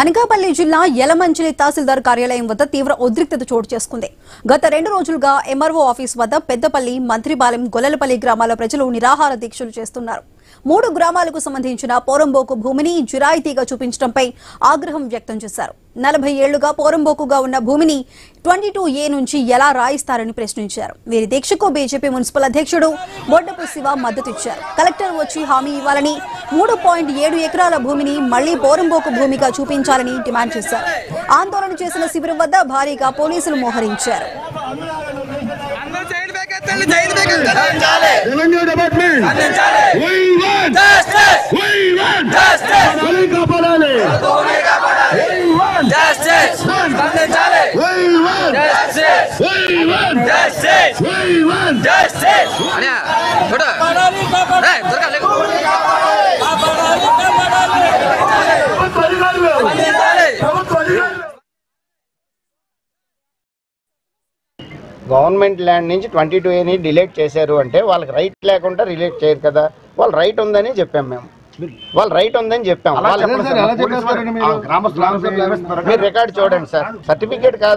అనకాపల్లి జిల్లా యలమంచిలి తహసీల్దార్ కార్యాలయం వద్ద తీవ్ర ఉద్రిక్తత చోటు చేసుకుంది. గత 2 రోజులుగా ఎంఆర్ఓ ఆఫీస్ వద్ద పెద్దపల్లి, మంత్రిపాలెం, గొల్లలపల్లి గ్రామాల ప్రజలు నిరాహార దీక్షలు చేస్తున్నారు. 3 గ్రామాలకు సంబంధించిన పోరంబోకు భూమిని జిరాయితీగా చూపించడంపై ఆగ్రహం వ్యక్తం చేశారు. 40 ఏళ్లుగా పోరంబోకుగా ఉన్న భూమిని 22A నుంచి ఎలా రాయిస్తారని ప్రశ్నించారు. వీరి దీక్షకు బీజేపీ మున్సిపల్ అధ్యక్షుడు బొడ్డపు శివ మద్దతిచ్చారు. కలెక్టర్ వచ్చి హామీ ఇవ్వాలని, 3.7 ఎకరాల భూమిని మళ్లీ పోరంబోకు భూమిగా చూపించాలని డిమాండ్ చేశారు. ఆందోళన చేసిన శిబిరం వద్ద భారీగా పోలీసులు మోహరించారు. గవర్నమెంట్ ల్యాండ్ నుంచి 22A డిలీట్ చేశారు అంటే వాళ్ళకి రైట్ లేకుండా రిలీట్ చేయరు కదా. వాళ్ళు రైట్ ఉందని చెప్పాం మేము. వాళ్ళు రైట్ ఉందని చెప్పాం. మీరు రికార్డ్ చూడండి సార్, సర్టిఫికేట్ కాదు.